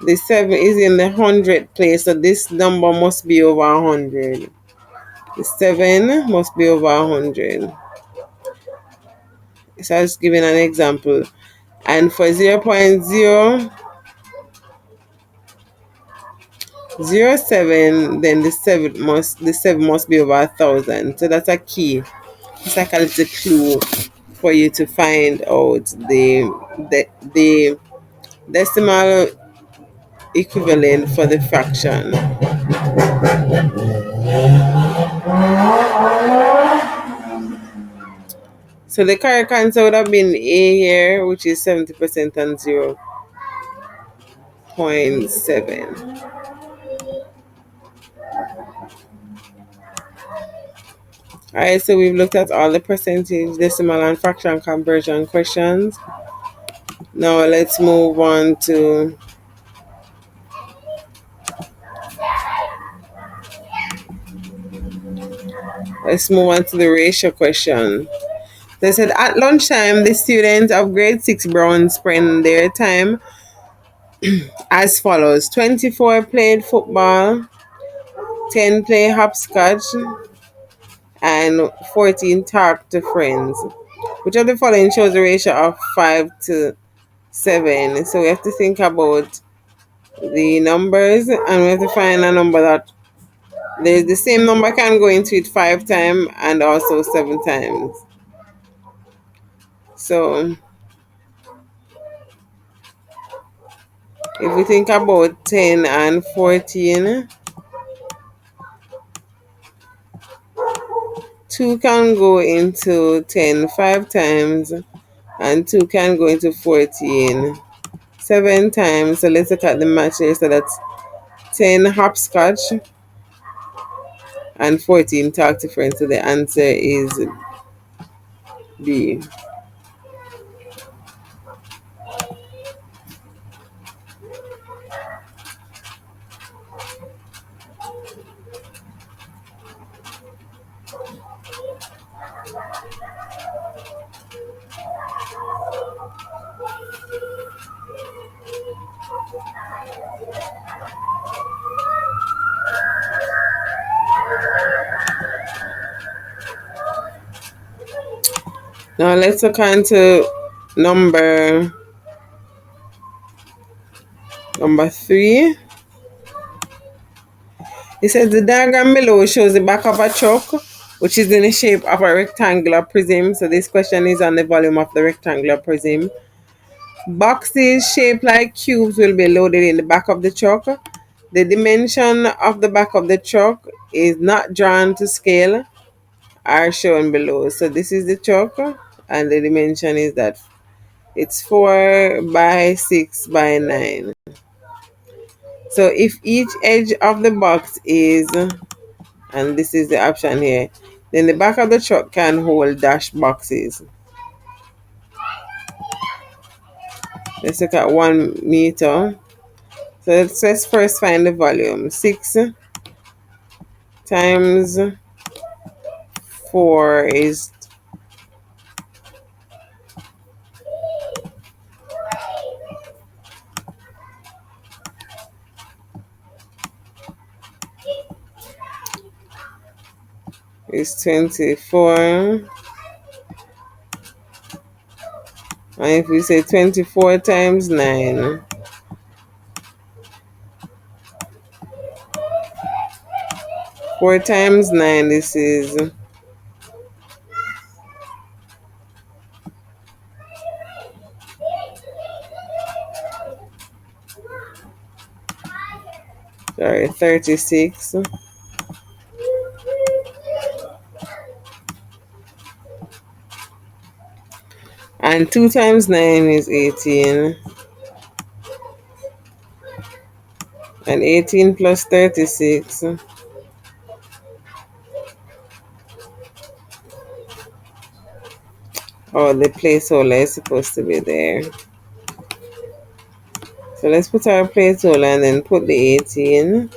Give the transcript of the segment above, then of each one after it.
The 7 is in the 100th place, so this number must be over 100. The 7 must be over 100. So I was giving an example. And for 0.007, then the seven must be over 1,000. So that's a key. It's like a little clue for you to find out the decimal equivalent for the fraction. So the correct answer would have been A here, which is 70% and 0.7. Alright, so we've looked at all the percentage, decimal, and fraction conversion questions. Now let's move on to the ratio question. They said at lunchtime, the students of grade 6 Brown spend their time as follows: 24 played football, 10 play hopscotch, and 14 talk to friends. Which of the following shows a ratio of 5 to 7? So we have to think about the numbers, and we have to find a number that the same number can go into it 5 times and also 7 times. So if we think about 10 and 14, 2 can go into 10 5 times, and 2 can go into 14 7 times. So let's look at the match here. So that's 10 hopscotch and 14 talk to friends. So the answer is B. Now let's look into number 3. It says the diagram below shows the back of a truck, which is in the shape of a rectangular prism. So this question is on the volume of the rectangular prism. Boxes shaped like cubes will be loaded in the back of the truck. The dimension of the back of the truck is not drawn to scale, are shown below. So this is the truck, and the dimension is that it's 4 by 6 by 9. So if each edge of the box is, and this is the option here, then the back of the truck can hold dash boxes. Let's look at 1 meter. So let's first find the volume. 6 times 4 is 24. And if we say 24 times 9, 4 times 9, this is 36. And 2 times 9 is 18. And 18 plus 36. Oh, the placeholder is supposed to be there. So let's put our placeholder and then put the 18.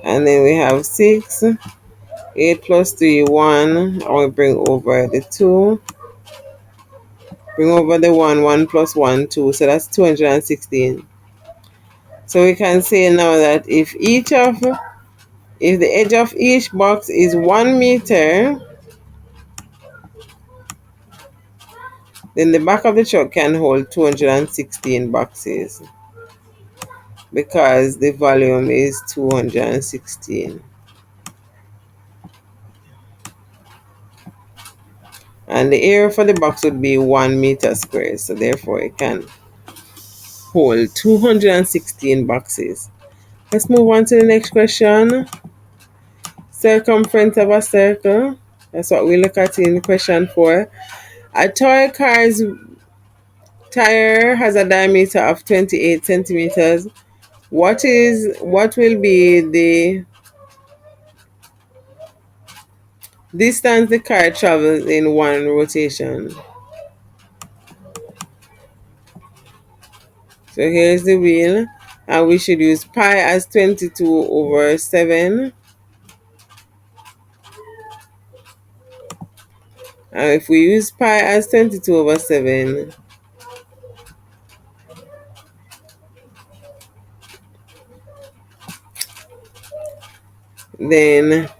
And then we have 6. 8 plus 3, 1. And we bring over the 2. Bring over the 1. 1 plus 1, 2. So that's 216. So we can say now that if the edge of each box is 1 meter, then the back of the truck can hold 216 boxes because the volume is 216. And the area for the box would be 1 meter square. So therefore it can hold 216 boxes. Let's move on to the next question. Circumference of a circle. That's what we look at in question 4. A toy car's tire has a diameter of 28 centimeters. What will be the distance the car travels in one rotation? So here's the wheel, and we should use pi as 22 over 7. And if we use pi as 22 over 7, then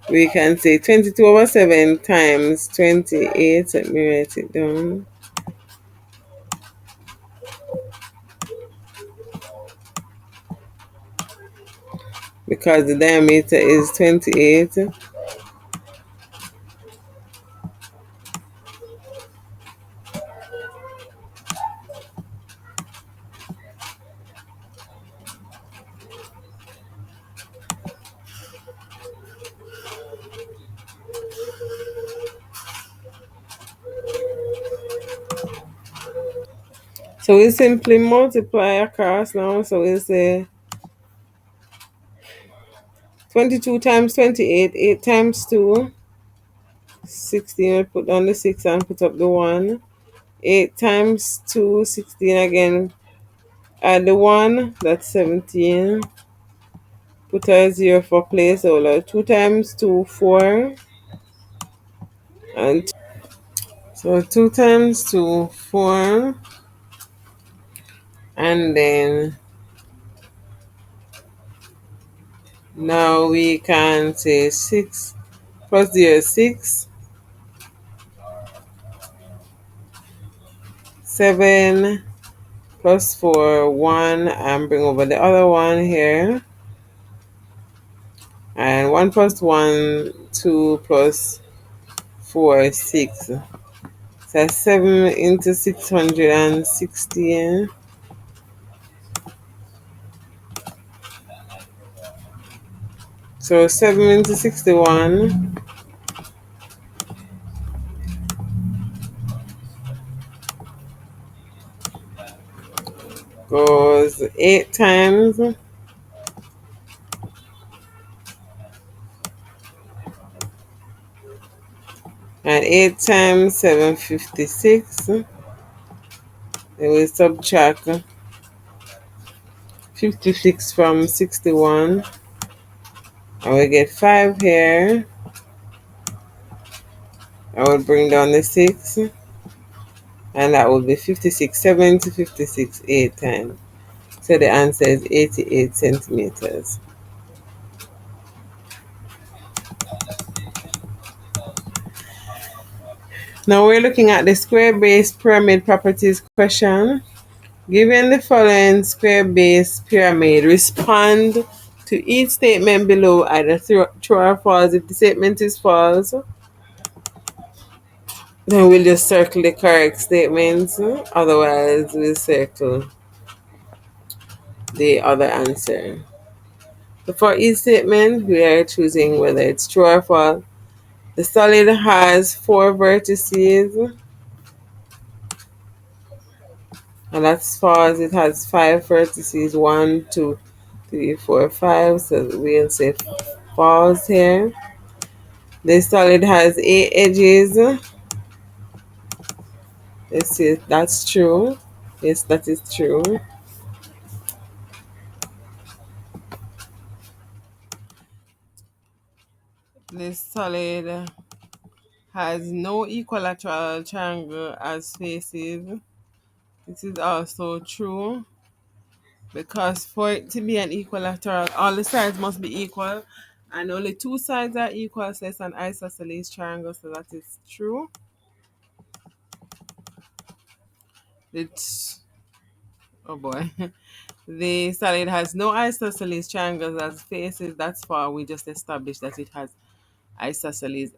we can say 22 over 7 times 28. Let me write it down. Because the diameter is 28. So we simply multiply across now. So we'll say 22 times 28, 8 times 2, 16. We put down the 6 and put up the 1. 8 times 2, 16 again. Add the 1, that's 17. Put a 0 for placeholder. 2 times 2, 4. And so 2 times 2, 4. And then now we can say 6 plus 0 is 6. 7 plus 4, 1. And bring over the other one here. And 1 plus 1, 2 plus 4, 6. So that's 7 into 660. So 7 into 61 goes 8 times. And 8 times 756. Then we subtract 56 from 61. And we get 5 here. I will bring down the 6. And that would be 56. 7 to 56, 8 times. So the answer is 88 centimeters. Now we're looking at the square base pyramid properties question. Given the following square base pyramid, respond to each statement below, either true or false. If the statement is false, then we'll just circle the correct statements. Otherwise, we'll circle the other answer. So for each statement, we are choosing whether it's true or false. The solid has 4 vertices, and that's false. It has 5 vertices, 1, 2, 3, 4, 5. So we'll say false here. The solid has 8 edges. Let's see if that's true. Yes, that is true. The solid has no equilateral triangle as faces. This is also true. Because for it to be an equilateral, all the sides must be equal, and only two sides are equal, so it's an isosceles triangle, so that is true. It's, oh boy. The solid has no isosceles triangles as faces. That's far. We just established that it has isosceles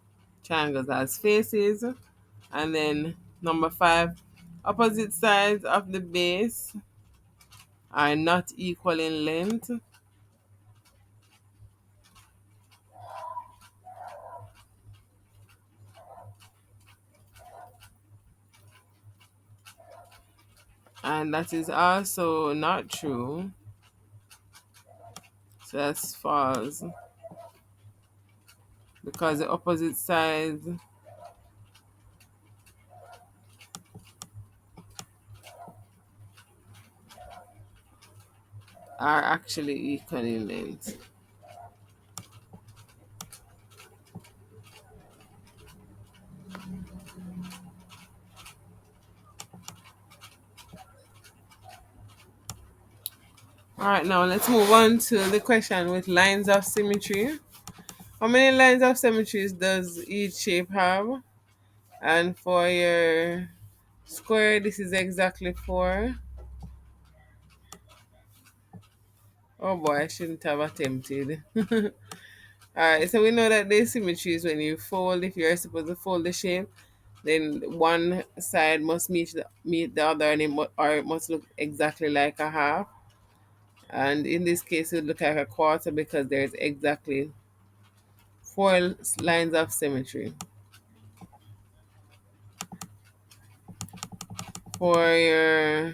triangles as faces. And then number 5, opposite sides of the base are not equal in length. And that is also not true. So that's false. Because the opposite sides are actually equal in length. Alright, now let's move on to the question with lines of symmetry. How many lines of symmetries does each shape have? And for your square, this is exactly 4. Oh boy, I shouldn't have attempted. Alright, so we know that the symmetry is when you fold, if you're supposed to fold the shape, then one side must meet the other, and or it must look exactly like a half. And in this case, it would look like a quarter because there's exactly 4 lines of symmetry. For your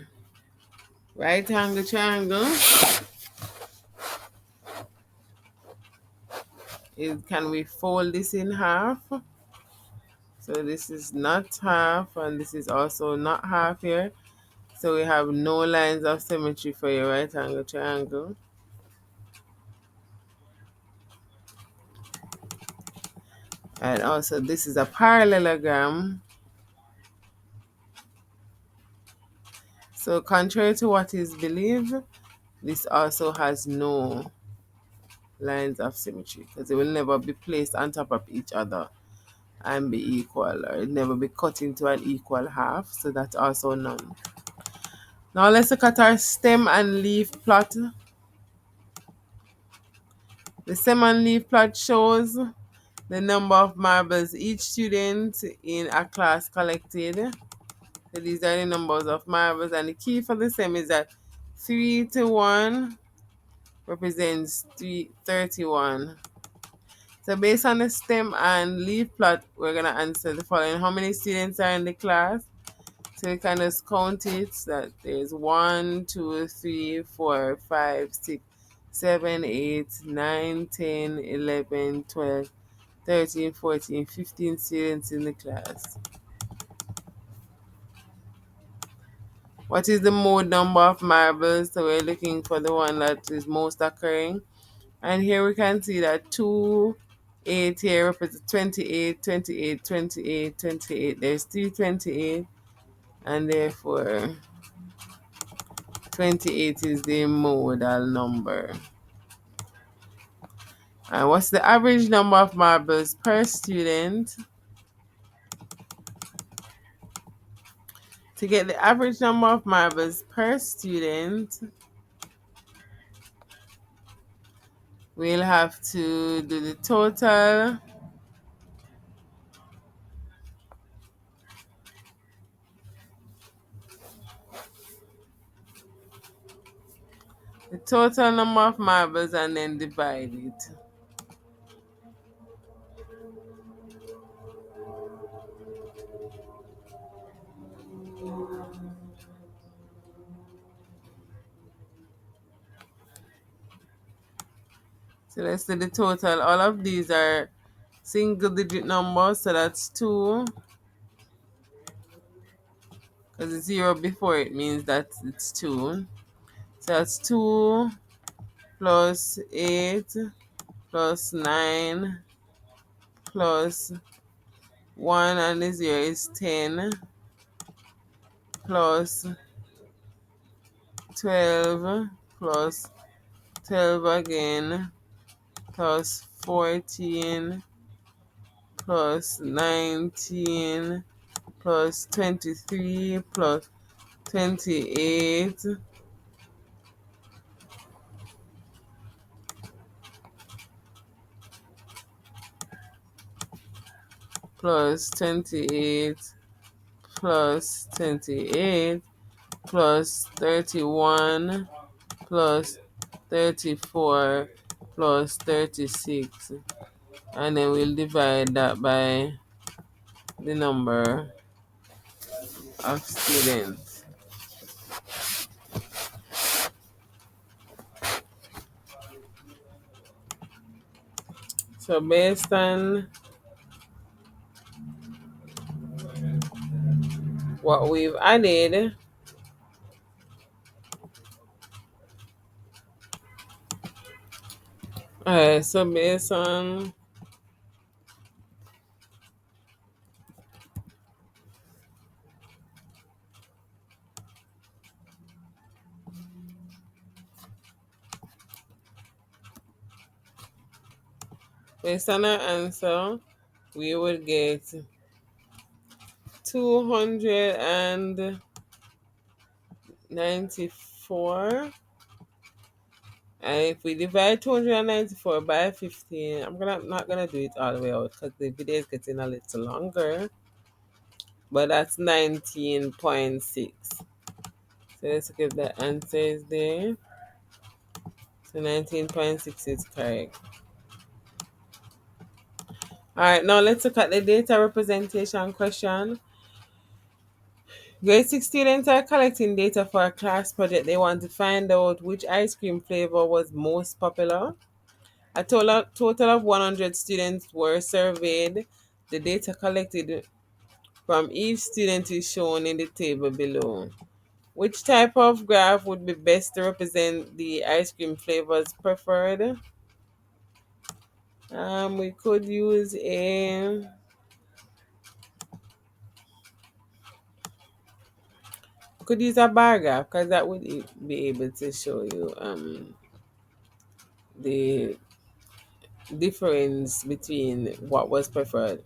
right angle triangle, can we fold this in half? So this is not half, and this is also not half here. So we have no lines of symmetry for your right angle triangle. And also this is a parallelogram. So contrary to what is believed, this also has no lines of symmetry because it will never be placed on top of each other and be equal, or it never be cut into an equal half. So that's also none. Now let's look at our stem and leaf plot. The stem and leaf plot shows the number of marbles each student in a class collected. So these are the numbers of marbles, and the key for the stem is that 3 to 1 represents 31. So based on the stem and leaf plot, we're going to answer the following. How many students are in the class? So we can just count it, that there's 1, 2, 3, 4, 5, 6, 7, 8, 9, 10, 11, 12, 13, 14, 15 students in the class. What is the mode number of marbles? So we're looking for the one that is most occurring. And here we can see that 2, 8 here represents 28, 28, 28, 28. There's 328, and therefore 28 is the modal number. And what's the average number of marbles per student? To get the average number of marbles per student, we'll have to do the total number of marbles and then divide it. So let's do the total. All of these are single digit numbers, so that's 2. Because the 0 before it means that it's 2. So that's 2 plus 8 plus 9 plus 1, and the 0 is 10 plus 12 plus 12 again plus 14 plus 19 plus 23 plus 28 plus 28 plus 28 plus 31 plus 34 plus 36, and then we'll divide that by the number of students. So based on what we've added, so based on our answer, we would get 294. And if we divide 294 by 15, not gonna do it all the way out because the video is getting a little longer. But that's 19.6. So let's look if the answer is there. So 19.6 is correct. Alright, now let's look at the data representation question. Grade 6 students are collecting data for a class project. They want to find out which ice cream flavor was most popular. A total of 100 students were surveyed. The data collected from each student is shown in the table below. Which type of graph would be best to represent the ice cream flavors preferred? We could use a bar graph because that would be able to show you the difference between what was preferred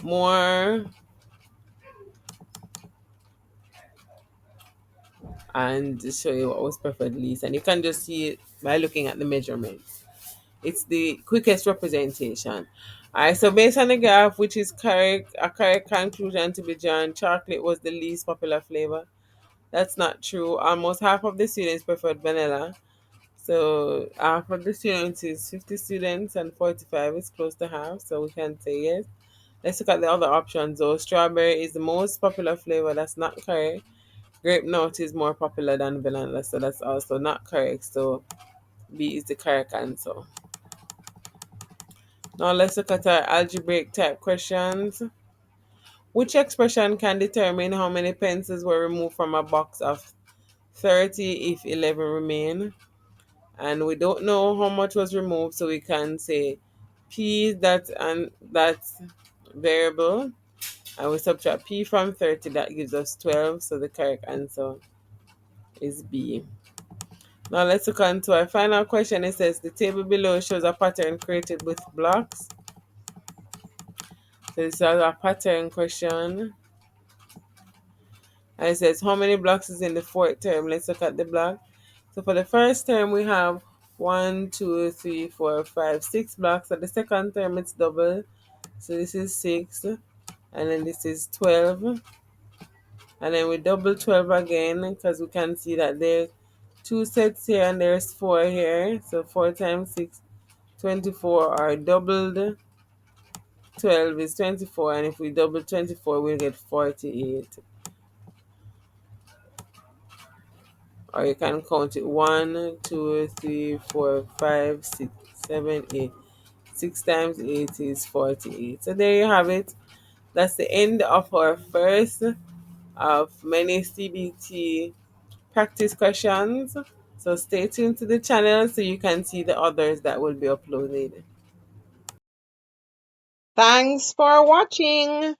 more and to show you what was preferred least, and you can just see it by looking at the measurements. It's the quickest representation. Alright, so based on the graph, which is correct, a correct conclusion to be drawn, chocolate was the least popular flavor. That's not true. Almost half of the students preferred vanilla. So half of the students is 50 students and 45 is close to half. So we can say yes. Let's look at the other options. So strawberry is the most popular flavor. That's not correct. Grape nut is more popular than vanilla. So that's also not correct. So B is the correct answer. Now let's look at our algebraic type questions. Which expression can determine how many pencils were removed from a box of 30 if 11 remain? And we don't know how much was removed, so we can say P that's variable, and we subtract P from 30, that gives us 12, so the correct answer is B. Now let's look on to our final question. It says the table below shows a pattern created with blocks. So this is a pattern question. And it says how many blocks is in the fourth term. Let's look at the block. So for the first term we have 1, 2, 3, 4, 5, 6 blocks. At the second term it's double. So this is 6. And then this is 12. And then we double 12 again because we can see that there's 2 sets here and there's 4 here. So 4 times 6, 24, or doubled 12 is 24. And if we double 24, we'll get 48. Or you can count it 1, 2, 3, 4, 5, 6, 7, 8. 6 times 8 is 48. So there you have it. That's the end of our first of many CBT practice questions. So stay tuned to the channel so you can see the others that will be uploaded. Thanks for watching.